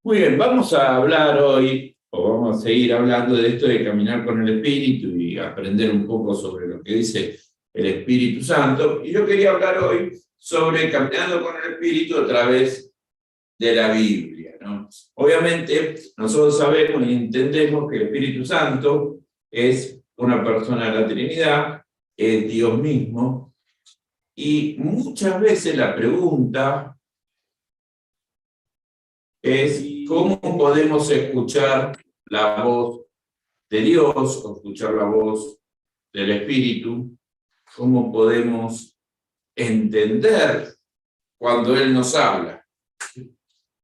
Muy bien, vamos a hablar hoy, o vamos a seguir hablando de esto de caminar con el Espíritu y aprender un poco sobre lo que dice el Espíritu Santo. Y yo quería hablar hoy sobre caminando con el Espíritu a través de la Biblia, ¿no? Obviamente, nosotros sabemos y entendemos que el Espíritu Santo es una persona de la Trinidad, es Dios mismo, y muchas veces la pregunta es cómo podemos escuchar la voz de Dios o escuchar la voz del Espíritu, cómo podemos entender cuando Él nos habla.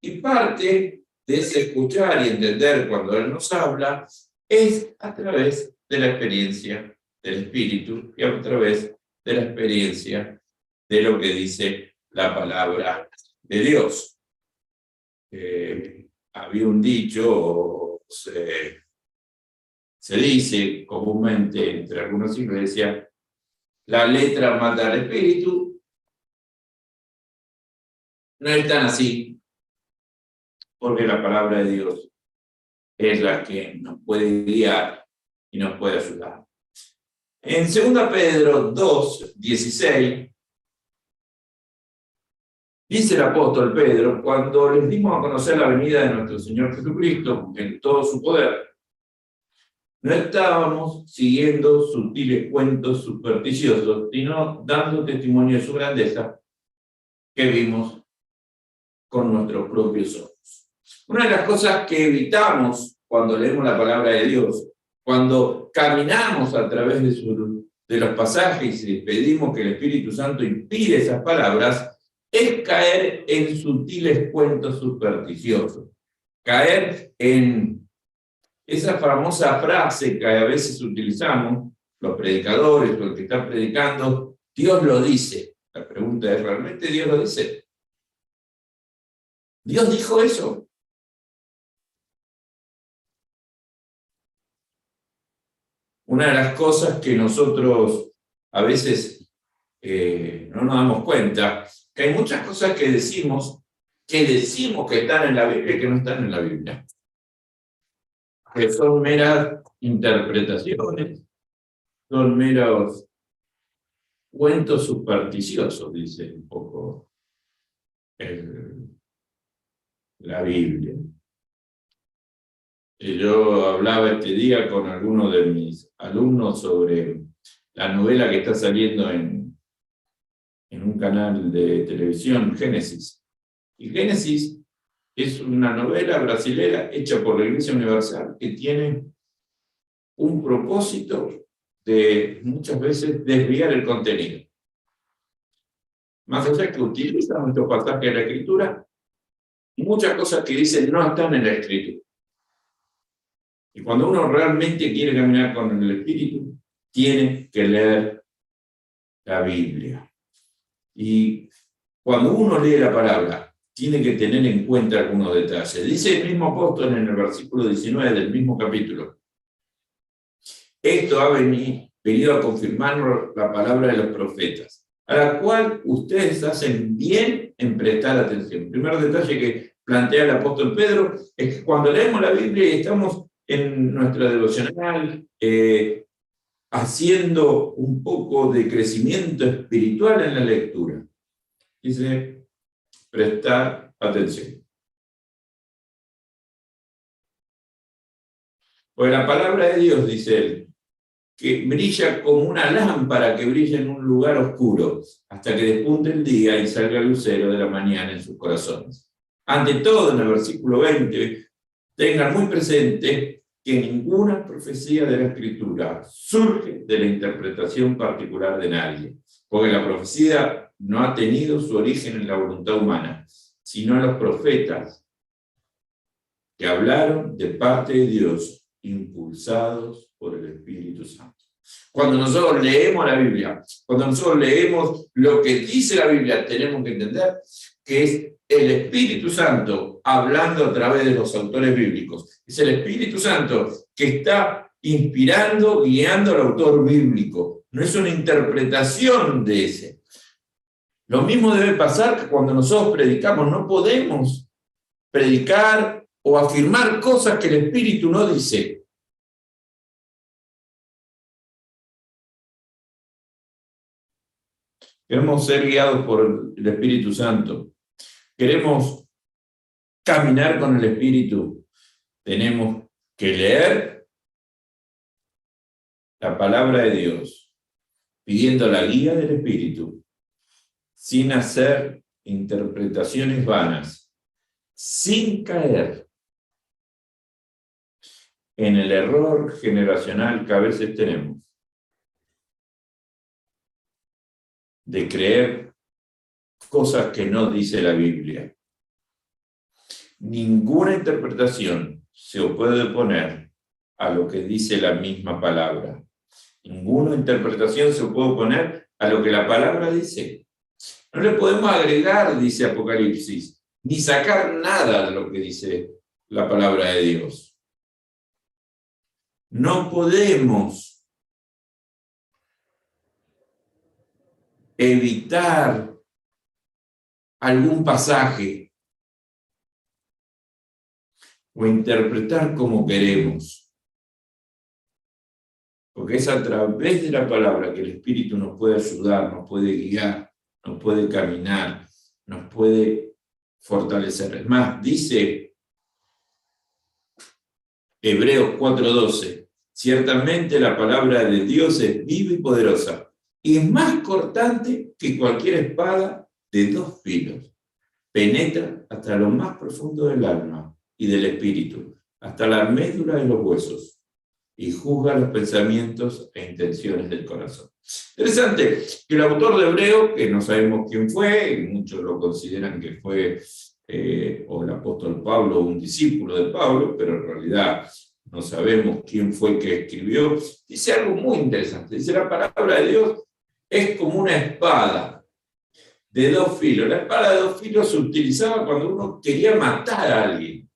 Y parte de ese escuchar y entender cuando Él nos habla es a través de la experiencia del Espíritu y a través de la experiencia de lo que dice la palabra de Dios. Había un dicho, se dice comúnmente entre algunas iglesias, la letra mata al espíritu. No es tan así, porque la palabra de Dios es la que nos puede guiar y nos puede ayudar. En 2 Pedro 2:16, dice el apóstol Pedro, cuando les dimos a conocer la venida de nuestro Señor Jesucristo en todo su poder, no estábamos siguiendo sutiles cuentos supersticiosos, sino dando testimonio de su grandeza que vimos con nuestros propios ojos. Una de las cosas que evitamos cuando leemos la palabra de Dios, cuando caminamos a través de los pasajes y pedimos que el Espíritu Santo inspire esas palabras, es caer en sutiles cuentos supersticiosos, caer en esa famosa frase que a veces utilizamos los predicadores o el que está predicando, Dios lo dice. La pregunta es, ¿realmente Dios lo dice? ¿Dios dijo eso? Una de las cosas que nosotros a veces no nos damos cuenta, que hay muchas cosas que decimos que están en la Biblia y que no están en la Biblia, que son meras interpretaciones, son meros cuentos supersticiosos, dice un poco la Biblia. Yo hablaba este día con algunos de mis alumnos sobre la novela que está saliendo en un canal de televisión, Génesis. Y Génesis es una novela brasilera hecha por la Iglesia Universal que tiene un propósito de muchas veces desviar el contenido. Más allá que utiliza nuestro pasaje de la Escritura, muchas cosas que dicen no están en la Escritura. Y cuando uno realmente quiere caminar con el Espíritu, tiene que leer la Biblia. Y cuando uno lee la palabra, tiene que tener en cuenta algunos detalles. Dice el mismo apóstol en el versículo 19 del mismo capítulo. Esto ha venido a confirmar la palabra de los profetas, a la cual ustedes hacen bien en prestar atención. El primer detalle que plantea el apóstol Pedro es que cuando leemos la Biblia y estamos en nuestra devocional, haciendo un poco de crecimiento espiritual en la lectura, dice, prestar atención. Pues la palabra de Dios, dice él, que brilla como una lámpara que brilla en un lugar oscuro, hasta que despunte el día y salga el lucero de la mañana en sus corazones. Ante todo, en el versículo 20, tengan muy presente que ninguna profecía de la Escritura surge de la interpretación particular de nadie, porque la profecía no ha tenido su origen en la voluntad humana, sino en los profetas que hablaron de parte de Dios, impulsados por el Espíritu Santo. Cuando nosotros leemos la Biblia, cuando nosotros leemos lo que dice la Biblia, tenemos que entender que es el Espíritu Santo hablando a través de los autores bíblicos. Es el Espíritu Santo que está inspirando, guiando al autor bíblico. No es una interpretación de ese. Lo mismo debe pasar que cuando nosotros predicamos, no podemos predicar o afirmar cosas que el Espíritu no dice. Queremos ser guiados por el Espíritu Santo. Queremos caminar con el Espíritu. Tenemos que leer la palabra de Dios, pidiendo la guía del Espíritu, sin hacer interpretaciones vanas, sin caer en el error generacional que a veces tenemos de creer cosas que no dice la Biblia. Ninguna interpretación se puede oponer a lo que dice la misma palabra. Ninguna interpretación se puede oponer a lo que la palabra dice. No le podemos agregar, dice Apocalipsis, ni sacar nada de lo que dice la palabra de Dios. No podemos evitar algún pasaje o interpretar como queremos. Porque es a través de la palabra que el Espíritu nos puede ayudar, nos puede guiar, nos puede caminar, nos puede fortalecer. Es más, dice Hebreos 4:12, ciertamente la palabra de Dios es viva y poderosa, y es más cortante que cualquier espada de 2 filos. Penetra hasta lo más profundo del alma y del espíritu, hasta la médula de los huesos, y juzga los pensamientos e intenciones del corazón. Interesante que el autor de Hebreo, que no sabemos quién fue, y muchos lo consideran que fue o el apóstol Pablo o un discípulo de Pablo, pero en realidad no sabemos quién fue que escribió, dice algo muy interesante. Dice, la palabra de Dios es como una espada de 2 filos. La espada de 2 filos se utilizaba cuando uno quería matar a alguien.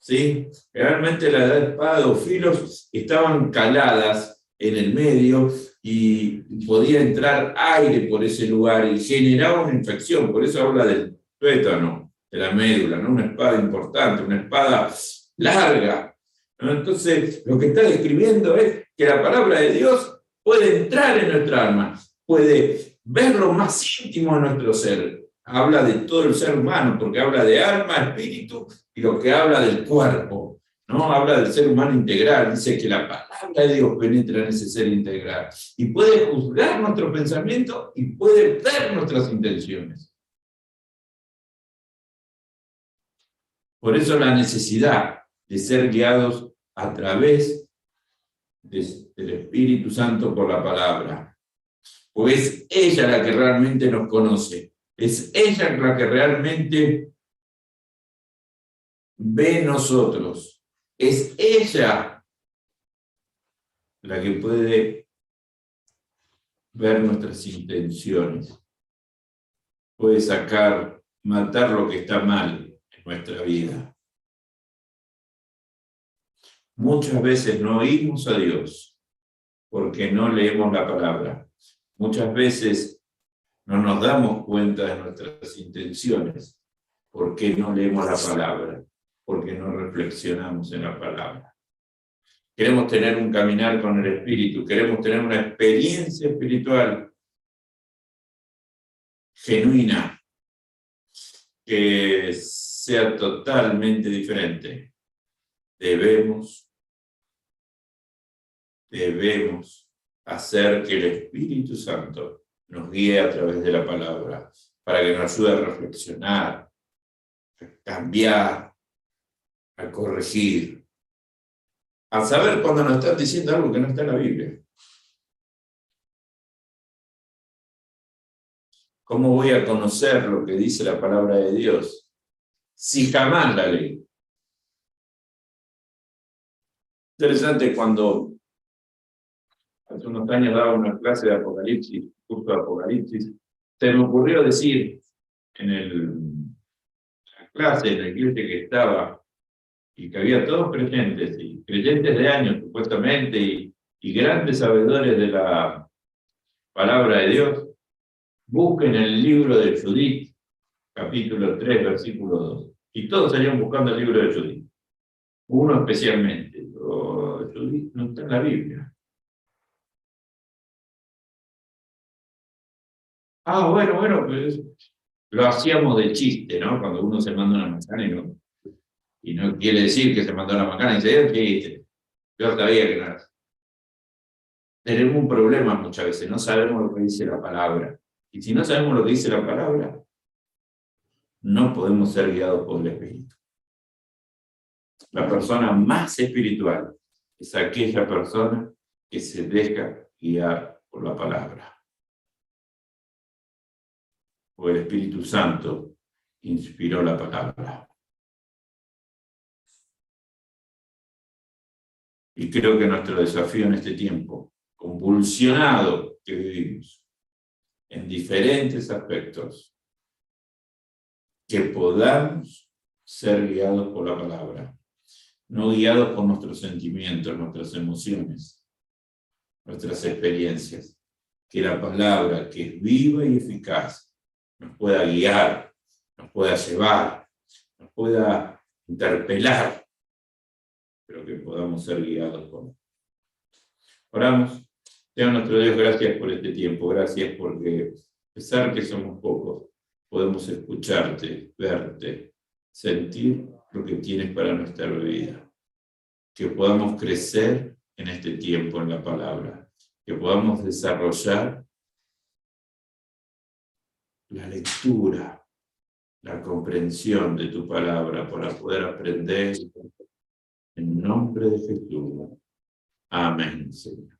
¿Sí? Realmente las espadas de 2 filos estaban caladas en el medio y podía entrar aire por ese lugar y generaba una infección. Por eso habla del tuétano, de la médula, ¿no? Una espada importante, una espada larga, ¿no? Entonces, lo que está describiendo es que la palabra de Dios puede entrar en nuestra alma, puede ver lo más íntimo de nuestro ser. Habla de todo el ser humano, porque habla de alma, espíritu y lo que habla del cuerpo, ¿no? Habla del ser humano integral. Dice que la palabra de Dios penetra en ese ser integral y puede juzgar nuestro pensamiento y puede ver nuestras intenciones. Por eso la necesidad de ser guiados a través del Espíritu Santo por la palabra. Pues es ella la que realmente nos conoce. Es ella la que realmente ve nosotros. Es ella la que puede ver nuestras intenciones. Puede matar lo que está mal en nuestra vida. Muchas veces no oímos a Dios porque no leemos la palabra. Muchas veces no nos damos cuenta de nuestras intenciones porque no leemos la palabra, porque no reflexionamos en la palabra. Queremos tener un caminar con el Espíritu, queremos tener una experiencia espiritual genuina, que sea totalmente diferente. Debemos hacer que el Espíritu Santo nos guíe a través de la palabra, para que nos ayude a reflexionar, a cambiar, a corregir, a saber cuando nos están diciendo algo que no está en la Biblia. ¿Cómo voy a conocer lo que dice la palabra de Dios si jamás la leí? Interesante, cuando hace unos años daba una clase de Apocalipsis, curso de Apocalipsis, se me ocurrió decir en la clase, en la iglesia que estaba, y que había todos creyentes, y creyentes de años supuestamente, y grandes sabedores de la palabra de Dios, busquen el libro de Judith, capítulo 3, versículo 2. Y todos salían buscando el libro de Judith. Uno especialmente. Pero Judith no está en la Biblia. Bueno, pues lo hacíamos de chiste, ¿no? Cuando uno se manda una macana y no quiere decir que se mandó la macana, y dice, es chiste. Yo sabía que no era. Tenemos un problema muchas veces, no sabemos lo que dice la palabra. Y si no sabemos lo que dice la palabra, no podemos ser guiados por el Espíritu. La persona más espiritual es aquella persona que se deja guiar por la palabra. O el Espíritu Santo inspiró la palabra. Y creo que nuestro desafío en este tiempo convulsionado que vivimos, en diferentes aspectos, que podamos ser guiados por la palabra, no guiados por nuestros sentimientos, nuestras emociones, nuestras experiencias, que la palabra, que es viva y eficaz, nos pueda guiar, nos pueda llevar, nos pueda interpelar, pero que podamos ser guiados por él. Oramos. Señor nuestro Dios, gracias por este tiempo, gracias porque, a pesar que somos pocos, podemos escucharte, verte, sentir lo que tienes para nuestra vida. Que podamos crecer en este tiempo en la palabra, que podamos desarrollar la lectura, la comprensión de tu palabra para poder aprender en nombre de Jesús. Amén, Señor.